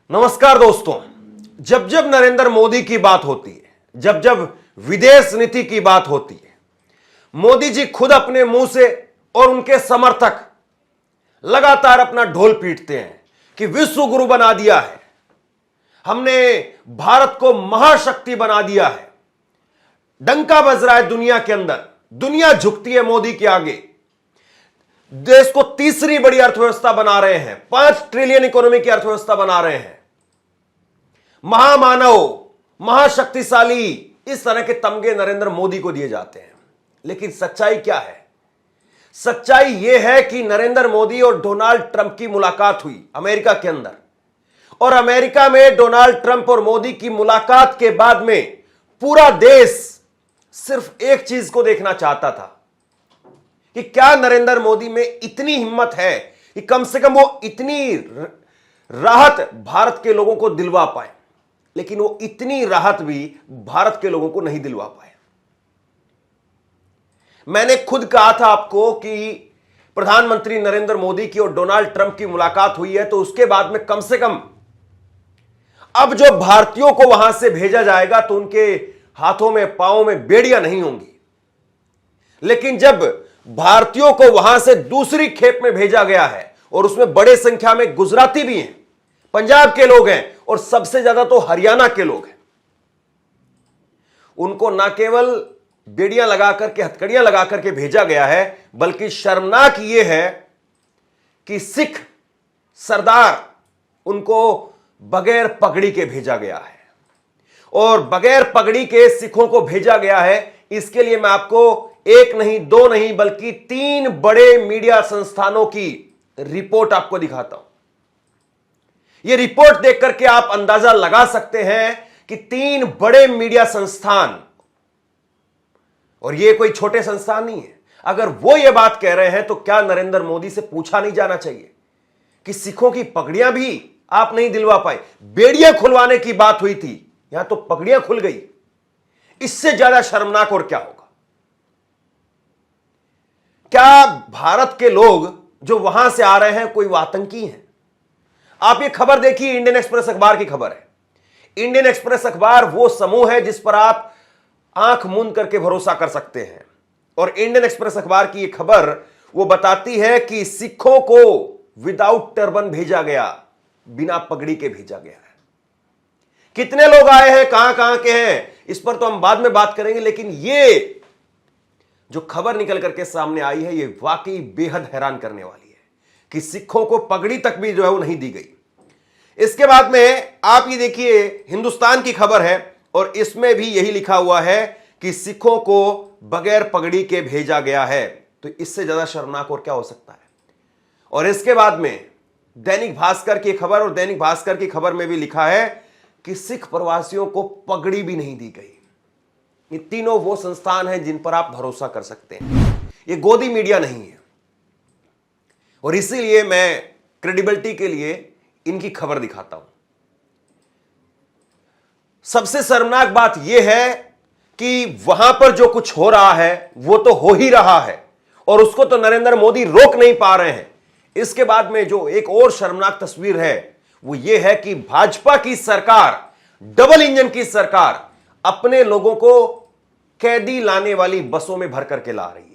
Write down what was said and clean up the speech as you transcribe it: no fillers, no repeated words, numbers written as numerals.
नमस्कार दोस्तों। जब जब नरेंद्र मोदी की बात होती है, जब जब विदेश नीति की बात होती है, मोदी जी खुद अपने मुंह से और उनके समर्थक लगातार अपना ढोल पीटते हैं कि विश्व गुरु बना दिया है, हमने भारत को महाशक्ति बना दिया है। डंका बज रहा है दुनिया के अंदर, दुनिया झुकती है मोदी के आगे। देश को तीसरी बड़ी अर्थव्यवस्था बना रहे हैं, 5 ट्रिलियन इकोनॉमी की अर्थव्यवस्था बना रहे हैं। महामानव, महाशक्तिशाली, इस तरह के तमगे नरेंद्र मोदी को दिए जाते हैं। लेकिन सच्चाई क्या है? सच्चाई यह है कि नरेंद्र मोदी और डोनाल्ड ट्रंप की मुलाकात हुई अमेरिका के अंदर, और अमेरिका में डोनाल्ड ट्रंप और मोदी की मुलाकात के बाद में पूरा देश सिर्फ एक चीज को देखना चाहता था कि क्या नरेंद्र मोदी में इतनी हिम्मत है कि कम से कम वो इतनी राहत भारत के लोगों को दिलवा पाए। लेकिन वो इतनी राहत भी भारत के लोगों को नहीं दिलवा पाए। मैंने खुद कहा था आपको कि प्रधानमंत्री नरेंद्र मोदी की और डोनाल्ड ट्रंप की मुलाकात हुई है, तो उसके बाद में कम से कम अब जो भारतीयों को वहां से भेजा जाएगा तो उनके हाथों में पांवों में बेड़ियां नहीं होंगी। लेकिन जब भारतीयों को वहां से दूसरी खेप में भेजा गया है, और उसमें बड़े संख्या में गुजराती भी हैं, पंजाब के लोग हैं, और सबसे ज्यादा तो हरियाणा के लोग हैं, उनको ना केवल बेड़ियां लगा करके, हथकड़ियां लगा करके भेजा गया है, बल्कि शर्मनाक यह है कि सिख सरदार उनको बगैर पगड़ी के भेजा गया है। और बगैर पगड़ी के सिखों को भेजा गया है, इसके लिए मैं आपको एक नहीं, दो नहीं, बल्कि 3 बड़े मीडिया संस्थानों की रिपोर्ट आपको दिखाता हूं। यह रिपोर्ट देख करके आप अंदाजा लगा सकते हैं कि 3 बड़े मीडिया संस्थान, और यह कोई छोटे संस्थान नहीं है, अगर वो यह बात कह रहे हैं तो क्या नरेंद्र मोदी से पूछा नहीं जाना चाहिए कि सिखों की पगड़ियां भी आप नहीं दिलवा पाए? बेड़ियां खुलवाने की बात हुई थी, यहां तो पगड़ियां खुल गई। इससे ज्यादा शर्मनाक और क्या होगा? क्या भारत के लोग जो वहां से आ रहे हैं कोई आतंकी हैं? आप ये खबर देखिए, इंडियन एक्सप्रेस अखबार की खबर है। इंडियन एक्सप्रेस अखबार वो समूह है जिस पर आप आंख मूंद करके भरोसा कर सकते हैं। और इंडियन एक्सप्रेस अखबार की ये खबर वो बताती है कि सिखों को विदाउट टर्बन भेजा गया, बिना पगड़ी के भेजा गया है। कितने लोग आए हैं, कहां कहां के हैं, इस पर तो हम बाद में बात करेंगे। लेकिन ये जो खबर निकल करके सामने आई है, ये वाकई बेहद हैरान करने वाली है कि सिखों को पगड़ी तक भी जो है वो नहीं दी गई। इसके बाद में आप ये देखिए, हिंदुस्तान की खबर है, और इसमें भी यही लिखा हुआ है कि सिखों को बगैर पगड़ी के भेजा गया है। तो इससे ज्यादा शर्मनाक और क्या हो सकता है? और इसके बाद में दैनिक भास्कर की खबर, और दैनिक भास्कर की खबर में भी लिखा है कि सिख प्रवासियों को पगड़ी भी नहीं दी गई। ये तीनों वो संस्थान हैं जिन पर आप भरोसा कर सकते हैं। ये गोदी मीडिया नहीं है, और इसीलिए मैं क्रेडिबिलिटी के लिए इनकी खबर दिखाता हूं। सबसे शर्मनाक बात यह है कि वहां पर जो कुछ हो रहा है वो तो हो ही रहा है, और उसको तो नरेंद्र मोदी रोक नहीं पा रहे हैं। इसके बाद में जो एक और शर्मनाक तस्वीर है वो ये है कि भाजपा की सरकार, डबल इंजन की सरकार, अपने लोगों को कैदी लाने वाली बसों में भर करके ला रही है।